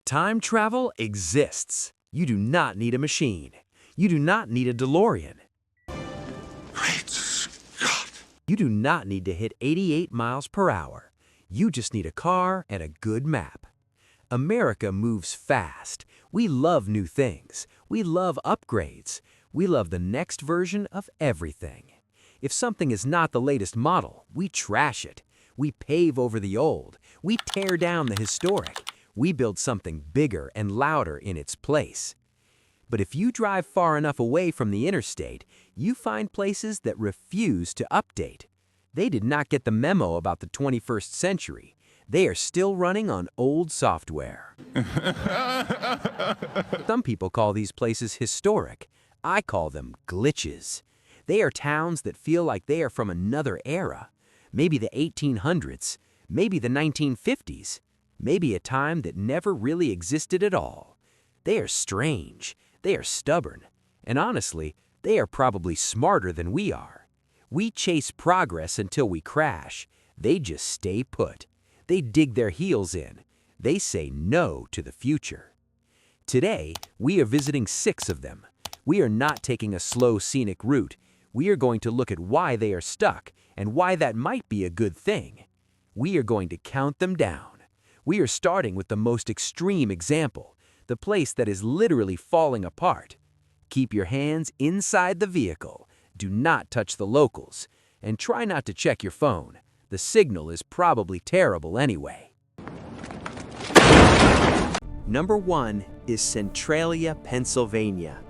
Time travel exists. You do not need a machine. You do not need a DeLorean. Great Scott! You do not need to hit 88 miles per hour. You just need a car and a good map. America moves fast. We love new things. We love upgrades. We love the next version of everything. If something is not the latest model, we trash it. We pave over the old. We tear down the historic. We build something bigger and louder in its place. But if you drive far enough away from the interstate, you find places that refuse to update. They did not get the memo about the 21st century. They are still running on old software. Some people call these places historic. I call them glitches. They are towns that feel like they are from another era. Maybe the 1800s, maybe the 1950s, maybe a time that never really existed at all. They are strange, they are stubborn, and honestly, they are probably smarter than we are. We chase progress until we crash. They just stay put. They dig their heels in. They say no to the future. Today, we are visiting 6 of them. We are not taking a slow, scenic route. We are going to look at why they are stuck and why that might be a good thing. We are going to count them down. We are starting with the most extreme example, the place that is literally falling apart. Keep your hands inside the vehicle. Do not touch the locals. And try not to check your phone. The signal is probably terrible anyway. Number 1 is Centralia, Pennsylvania.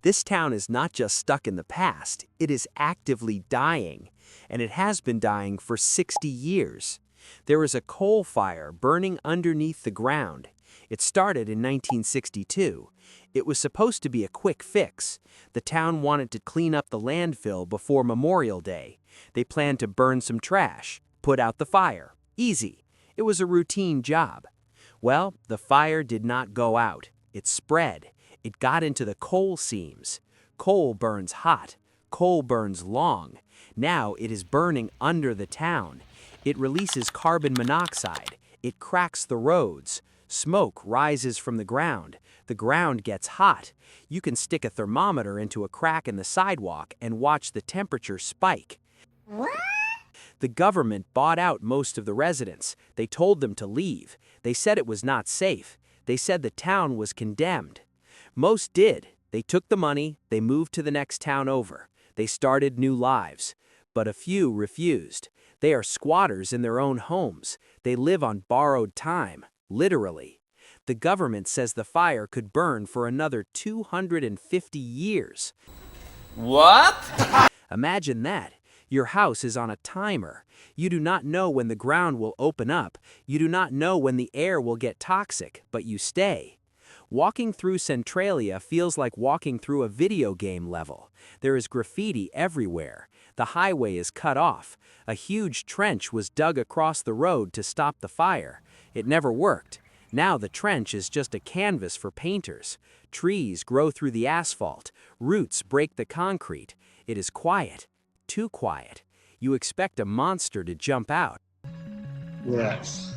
This town is not just stuck in the past, it is actively dying, and it has been dying for 60 years. There is a coal fire burning underneath the ground. It started in 1962. It was supposed to be a quick fix. The town wanted to clean up the landfill before Memorial Day. They planned to burn some trash, put out the fire. Easy. It was a routine job. Well, the fire did not go out. It spread. It got into the coal seams. Coal burns hot. Coal burns long. Now it is burning under the town. It releases carbon monoxide. It cracks the roads. Smoke rises from the ground. The ground gets hot. You can stick a thermometer into a crack in the sidewalk and watch the temperature spike. What? The government bought out most of the residents. They told them to leave. They said it was not safe. They said the town was condemned. Most did. They took the money. They moved to the next town over. They started new lives. But a few refused. They are squatters in their own homes. They live on borrowed time, literally. The government says the fire could burn for another 250 years. What? Imagine that. Your house is on a timer. You do not know when the ground will open up. You do not know when the air will get toxic, but you stay. Walking through Centralia feels like walking through a video game level. There is graffiti everywhere. The highway is cut off. A huge trench was dug across the road to stop the fire. It never worked. Now the trench is just a canvas for painters. Trees grow through the asphalt. Roots break the concrete. It is quiet. Too quiet. You expect a monster to jump out. Yes.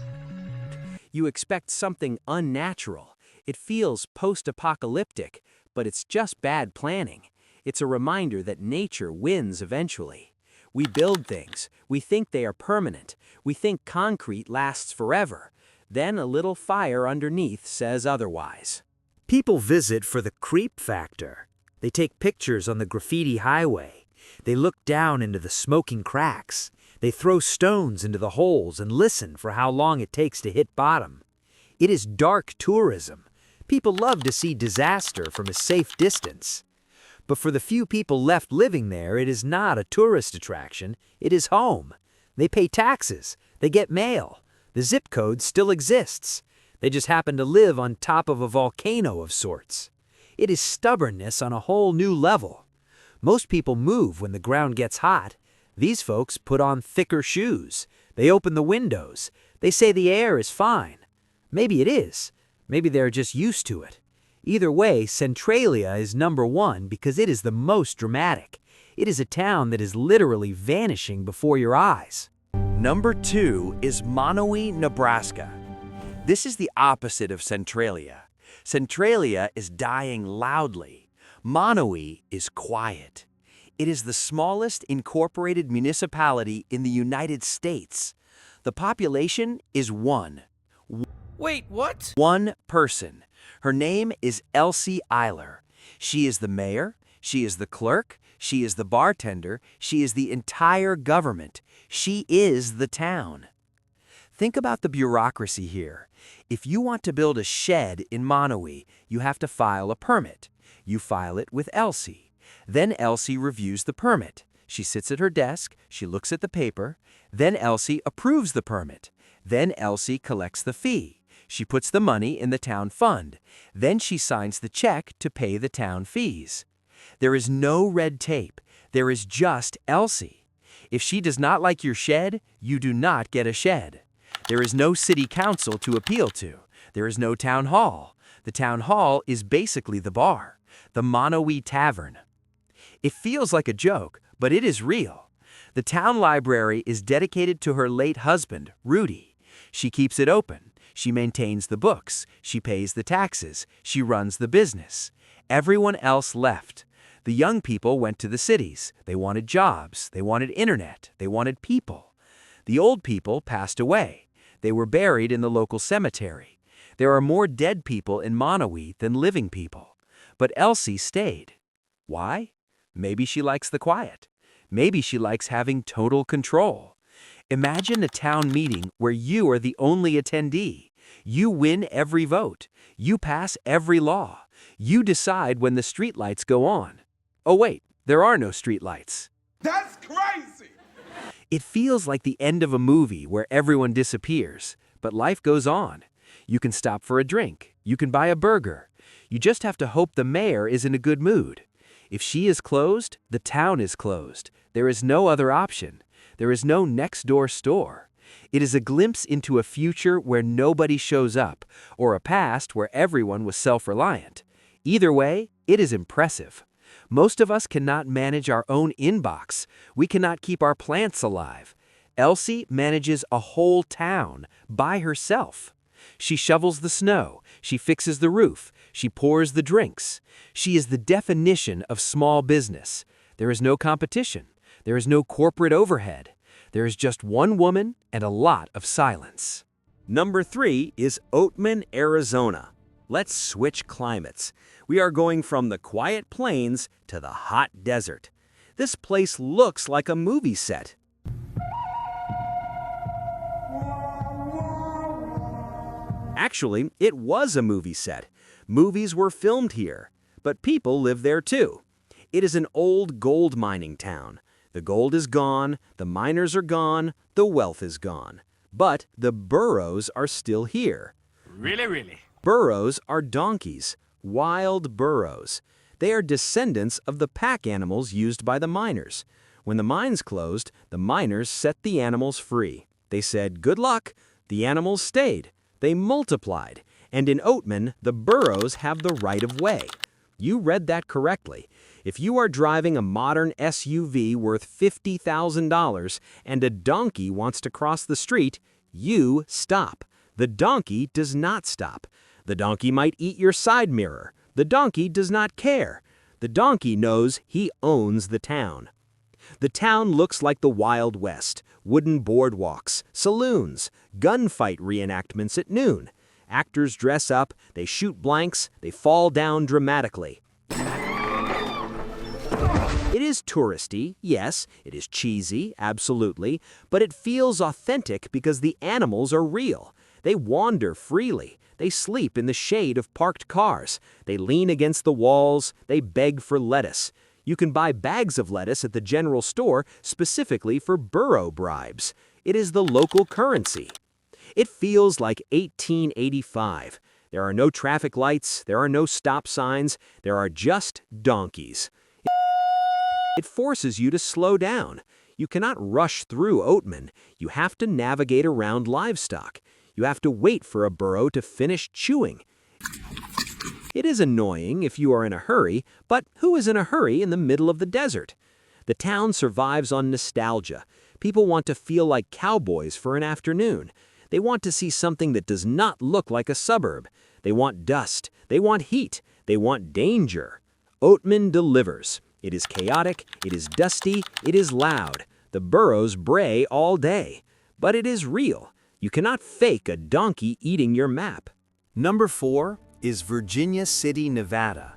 You expect something unnatural. It feels post-apocalyptic, but it's just bad planning. It's a reminder that nature wins eventually. We build things. We think they are permanent. We think concrete lasts forever. Then a little fire underneath says otherwise. People visit for the creep factor. They take pictures on the graffiti highway. They look down into the smoking cracks. They throw stones into the holes and listen for how long it takes to hit bottom. It is dark tourism. People love to see disaster from a safe distance. But for the few people left living there, it is not a tourist attraction. It is home. They pay taxes. They get mail. The zip code still exists. They just happen to live on top of a volcano of sorts. It is stubbornness on a whole new level. Most people move when the ground gets hot. These folks put on thicker shoes. They open the windows. They say the air is fine. Maybe it is. Maybe they're just used to it. Either way, Centralia is number 1 because it is the most dramatic. It is a town that is literally vanishing before your eyes. Number 2 is Monowi, Nebraska. This is the opposite of Centralia. Centralia is dying loudly. Monowi is quiet. It is the smallest incorporated municipality in the United States. The population is one. Wait, what? One person. Her name is Elsie Eiler. She is the mayor, she is the clerk, she is the bartender, she is the entire government. She is the town. Think about the bureaucracy here. If you want to build a shed in Monowi, you have to file a permit. You file it with Elsie. Then Elsie reviews the permit. She sits at her desk, she looks at the paper. Then Elsie approves the permit. Then Elsie collects the fee. She puts the money in the town fund. Then she signs the check to pay the town fees. There is no red tape. There is just Elsie. If she does not like your shed, you do not get a shed. There is no city council to appeal to. There is no town hall. The town hall is basically the bar, the Monowi Tavern. It feels like a joke, but it is real. The town library is dedicated to her late husband, Rudy. She keeps it open. She maintains the books. She pays the taxes. She runs the business. Everyone else left. The young people went to the cities. They wanted jobs. They wanted internet. They wanted people. The old people passed away. They were buried in the local cemetery. There are more dead people in Monowi than living people. But Elsie stayed. Why? Maybe she likes the quiet. Maybe she likes having total control. Imagine a town meeting where you are the only attendee. You win every vote. You pass every law. You decide when the streetlights go on. Oh wait, there are no streetlights. That's crazy! It feels like the end of a movie where everyone disappears, but life goes on. You can stop for a drink. You can buy a burger. You just have to hope the mayor is in a good mood. If she is closed, the town is closed. There is no other option. There is no next-door store. It is a glimpse into a future where nobody shows up, or a past where everyone was self-reliant. Either way, it is impressive. Most of us cannot manage our own inbox. We cannot keep our plants alive. Elsie manages a whole town by herself. She shovels the snow. She fixes the roof. She pours the drinks. She is the definition of small business. There is no competition. There is no corporate overhead. There is just one woman and a lot of silence. Number 3 is Oatman, Arizona. Let's switch climates. We are going from the quiet plains to the hot desert. This place looks like a movie set. Actually, it was a movie set. Movies were filmed here, but people live there too. It is an old gold mining town. The gold is gone, the miners are gone, the wealth is gone. But the burros are still here. Really? Burros are donkeys, wild burros. They are descendants of the pack animals used by the miners. When the mines closed, the miners set the animals free. They said, "Good luck." The animals stayed. They multiplied. And in Oatman, the burros have the right of way. You read that correctly. If you are driving a modern SUV worth $50,000 and a donkey wants to cross the street, you stop. The donkey does not stop. The donkey might eat your side mirror. The donkey does not care. The donkey knows he owns the town. The town looks like the Wild West. Wooden boardwalks, saloons, gunfight reenactments at noon. Actors dress up, they shoot blanks, they fall down dramatically. It is touristy, yes, it is cheesy, absolutely, but it feels authentic because the animals are real. They wander freely. They sleep in the shade of parked cars. They lean against the walls. They beg for lettuce. You can buy bags of lettuce at the general store specifically for burro bribes. It is the local currency. It feels like 1885. There are no traffic lights. There are no stop signs. There are just donkeys. It forces you to slow down. You cannot rush through Oatman. You have to navigate around livestock. You have to wait for a burro to finish chewing. It is annoying if you are in a hurry, but who is in a hurry in the middle of the desert? The town survives on nostalgia. People want to feel like cowboys for an afternoon. They want to see something that does not look like a suburb. They want dust. They want heat. They want danger. Oatman delivers. It is chaotic, it is dusty, it is loud. The burros bray all day. But it is real. You cannot fake a donkey eating your map. Number 4 is Virginia City, Nevada.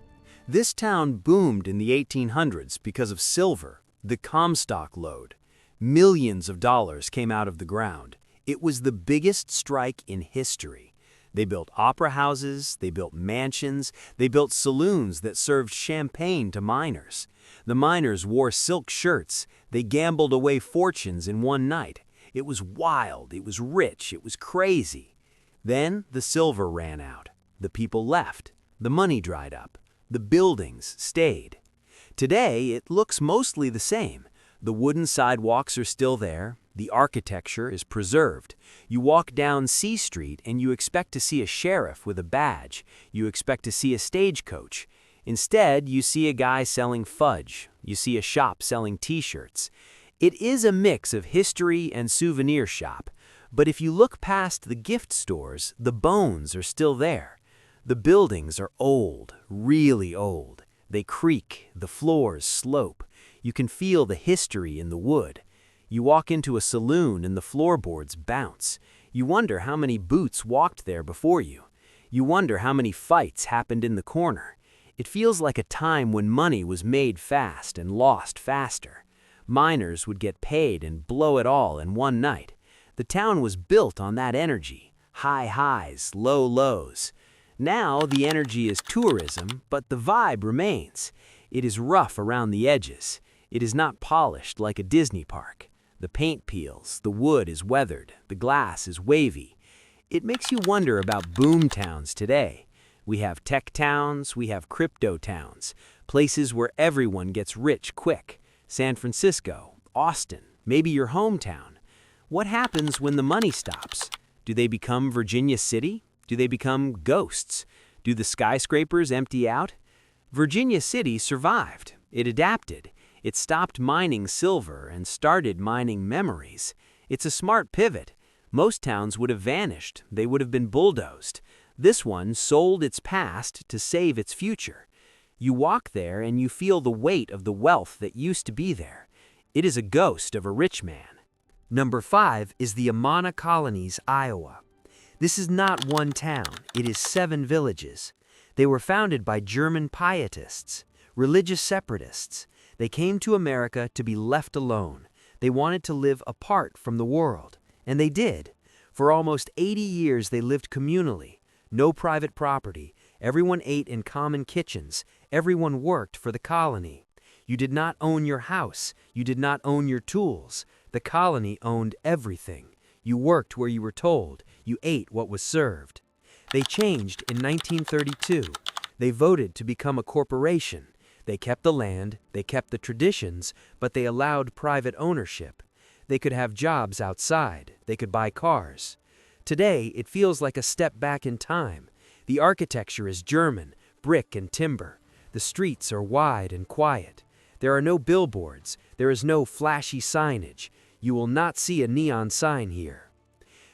This town boomed in the 1800s because of silver, the Comstock lode. Millions of dollars came out of the ground. It was the biggest strike in history. They built opera houses, they built mansions, they built saloons that served champagne to miners. The miners wore silk shirts, they gambled away fortunes in one night. It was wild, it was rich, it was crazy. Then the silver ran out. The people left. The money dried up. The buildings stayed. Today, it looks mostly the same. The wooden sidewalks are still there. The architecture is preserved. You walk down C Street and you expect to see a sheriff with a badge. You expect to see a stagecoach. Instead, you see a guy selling fudge. You see a shop selling t-shirts. It is a mix of history and souvenir shop. But if you look past the gift stores, the bones are still there. The buildings are old, really old. They creak, the floors slope. You can feel the history in the wood. You walk into a saloon and the floorboards bounce. You wonder how many boots walked there before you. You wonder how many fights happened in the corner. It feels like a time when money was made fast and lost faster. Miners would get paid and blow it all in one night. The town was built on that energy. High highs, low lows. Now the energy is tourism, but the vibe remains. It is rough around the edges. It is not polished like a Disney park. The paint peels, the wood is weathered, the glass is wavy. It makes you wonder about boom towns today. We have tech towns, we have crypto towns, places where everyone gets rich quick. San Francisco, Austin, maybe your hometown. What happens when the money stops? Do they become Virginia City? Do they become ghosts? Do the skyscrapers empty out? Virginia City survived. It adapted. It stopped mining silver and started mining memories. It's a smart pivot. Most towns would have vanished. They would have been bulldozed. This one sold its past to save its future. You walk there and you feel the weight of the wealth that used to be there. It is a ghost of a rich man. Number 5 is the Amana Colonies, Iowa. This is not one town. It is 7 villages. They were founded by German pietists, religious separatists. They came to America to be left alone. They wanted to live apart from the world. And they did. For almost 80 years they lived communally. No private property. Everyone ate in common kitchens. Everyone worked for the colony. You did not own your house. You did not own your tools. The colony owned everything. You worked where you were told. You ate what was served. They changed in 1932. They voted to become a corporation. They kept the land, they kept the traditions, but they allowed private ownership. They could have jobs outside. They could buy cars. Today, it feels like a step back in time. The architecture is German, brick and timber. The streets are wide and quiet. There are no billboards. There is no flashy signage. You will not see a neon sign here.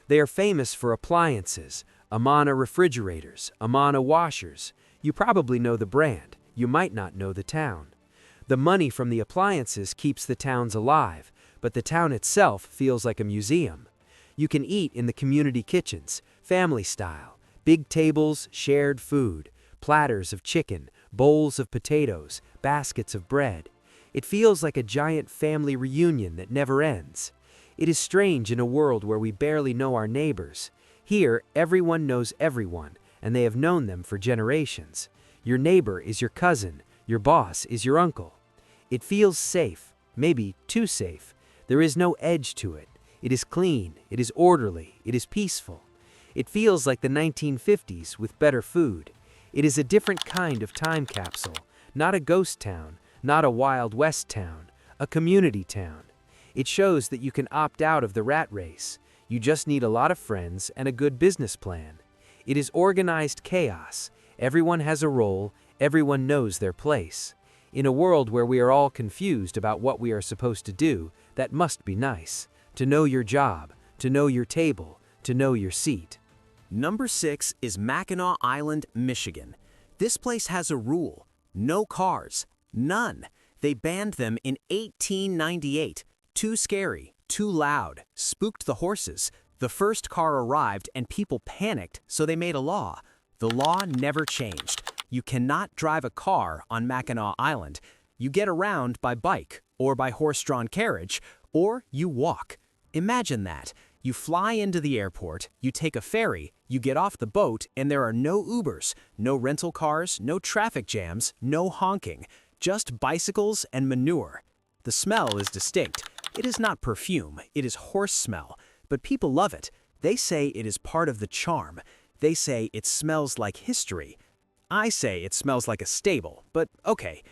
They are famous for appliances, Amana refrigerators, Amana washers. You probably know the brand. You might not know the town. The money from the appliances keeps the towns alive, but the town itself feels like a museum. You can eat in the community kitchens, family style, big tables, shared food, platters of chicken, bowls of potatoes, baskets of bread. It feels like a giant family reunion that never ends. It is strange in a world where we barely know our neighbors. Here, everyone knows everyone, and they have known them for generations. Your neighbor is your cousin. Your boss is your uncle. It feels safe, maybe too safe. There is no edge to it. It is clean. It is orderly. It is peaceful. It feels like the 1950s with better food. It is a different kind of time capsule, not a ghost town, not a Wild West town, a community town. It shows that you can opt out of the rat race. You just need a lot of friends and a good business plan. It is organized chaos. Everyone has a role, everyone knows their place. In a world where we are all confused about what we are supposed to do, that must be nice. To know your job, to know your table, to know your seat. Number 6 is Mackinac Island, Michigan. This place has a rule: no cars. None. They banned them in 1898. Too scary, too loud, spooked the horses. The first car arrived and people panicked, so they made a law. The law never changed. You cannot drive a car on Mackinac Island. You get around by bike, or by horse-drawn carriage, or you walk. Imagine that. You fly into the airport, you take a ferry, you get off the boat, and there are no Ubers, no rental cars, no traffic jams, no honking, just bicycles and manure. The smell is distinct. It is not perfume, it is horse smell. But people love it. They say it is part of the charm. They say it smells like history. I say it smells like a stable, but okay.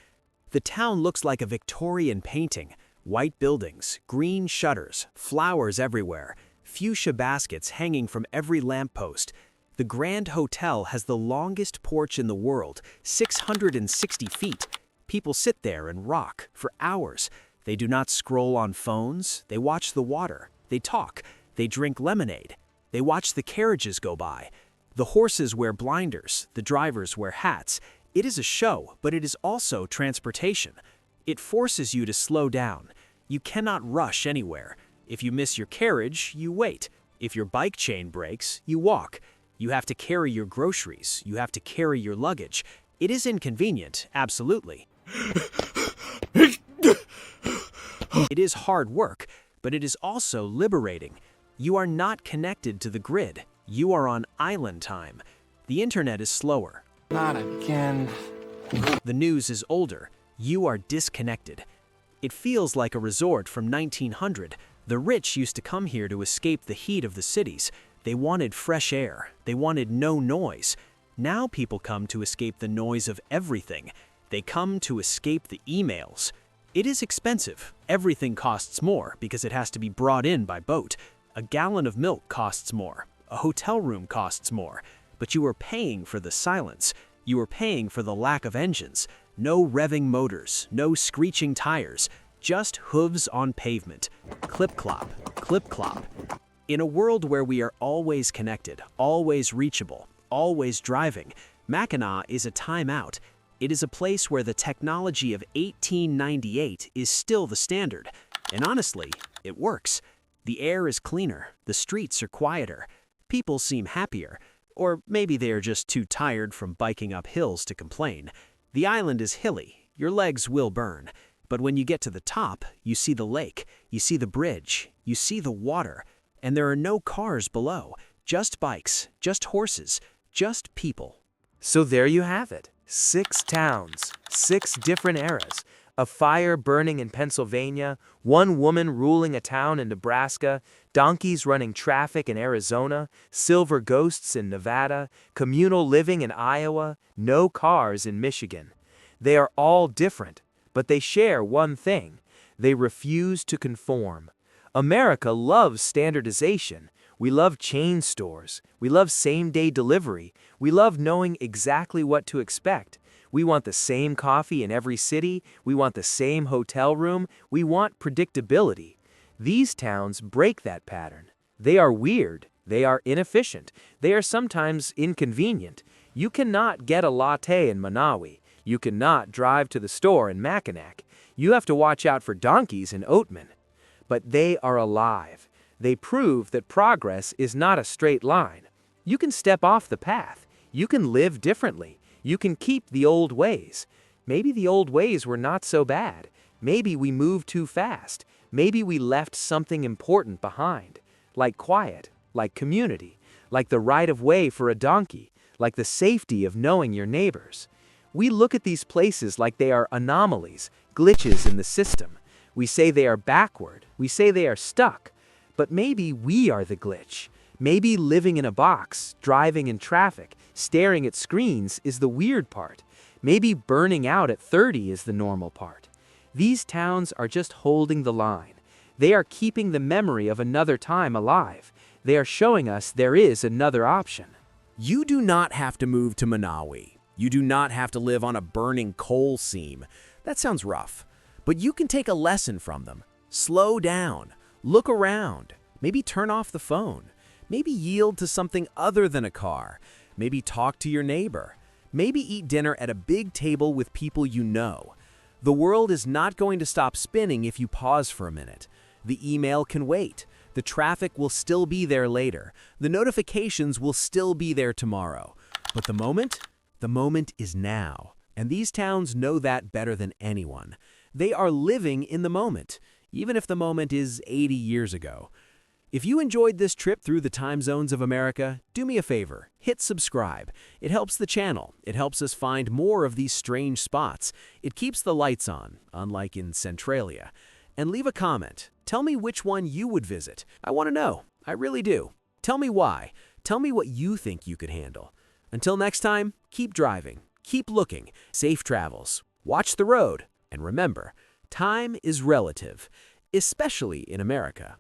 The town looks like a Victorian painting. White buildings, green shutters, flowers everywhere, fuchsia baskets hanging from every lamppost. The Grand Hotel has the longest porch in the world, 660 feet. People sit there and rock for hours. They do not scroll on phones. They watch the water. They talk. They drink lemonade. They watch the carriages go by. The horses wear blinders. The drivers wear hats. It is a show, but it is also transportation. It forces you to slow down. You cannot rush anywhere. If you miss your carriage, you wait. If your bike chain breaks, you walk. You have to carry your groceries. You have to carry your luggage. It is inconvenient, absolutely. It is hard work, but it is also liberating. You are not connected to the grid. You are on island time. The internet is slower. Not again. The news is older. You are disconnected. It feels like a resort from 1900. The rich used to come here to escape the heat of the cities. They wanted fresh air. They wanted no noise. Now people come to escape the noise of everything. They come to escape the emails. It is expensive. Everything costs more because it has to be brought in by boat. A gallon of milk costs more. A hotel room costs more. But you are paying for the silence. You are paying for the lack of engines. No revving motors, no screeching tires, just hooves on pavement. Clip-clop, clip-clop. In a world where we are always connected, always reachable, always driving, Mackinac is a timeout. It is a place where the technology of 1898 is still the standard. And honestly, it works. The air is cleaner, the streets are quieter, people seem happier, or maybe they are just too tired from biking up hills to complain. The island is hilly, your legs will burn, but when you get to the top, you see the lake, you see the bridge, you see the water, and there are no cars below, just bikes, just horses, just people. So there you have it. 6 towns, 6 different eras. A fire burning in Pennsylvania, one woman ruling a town in Nebraska, donkeys running traffic in Arizona, silver ghosts in Nevada, communal living in Iowa, no cars in Michigan. They are all different, but they share one thing. They refuse to conform. America loves standardization. We love chain stores. We love same-day delivery. We love knowing exactly what to expect. We want the same coffee in every city. We want the same hotel room. We want predictability. These towns break that pattern. They are weird. They are inefficient. They are sometimes inconvenient. You cannot get a latte in Manawi. You cannot drive to the store in Mackinac. You have to watch out for donkeys in Oatman. But they are alive. They prove that progress is not a straight line. You can step off the path. You can live differently. You can keep the old ways. Maybe the old ways were not so bad. Maybe we moved too fast. Maybe we left something important behind, like quiet, like community, like the right of way for a donkey, like the safety of knowing your neighbors. We look at these places like they are anomalies, glitches in the system. We say they are backward. We say they are stuck. But maybe we are the glitch. Maybe living in a box, driving in traffic, staring at screens is the weird part. Maybe burning out at 30 is the normal part. These towns are just holding the line. They are keeping the memory of another time alive. They are showing us there is another option. You do not have to move to Manawi. You do not have to live on a burning coal seam. That sounds rough. But you can take a lesson from them. Slow down. Look around. Maybe turn off the phone. Maybe yield to something other than a car. Maybe talk to your neighbor. Maybe eat dinner at a big table with people you know. The world is not going to stop spinning if you pause for a minute. The email can wait. The traffic will still be there later. The notifications will still be there tomorrow. But the moment is now. And these towns know that better than anyone. They are living in the moment, even if the moment is 80 years ago. If you enjoyed this trip through the time zones of America, do me a favor, hit subscribe. It helps the channel. It helps us find more of these strange spots. It keeps the lights on, unlike in Centralia. And leave a comment. Tell me which one you would visit. I want to know. I really do. Tell me why. Tell me what you think you could handle. Until next time, keep driving, keep looking, safe travels, watch the road, and remember, time is relative, especially in America.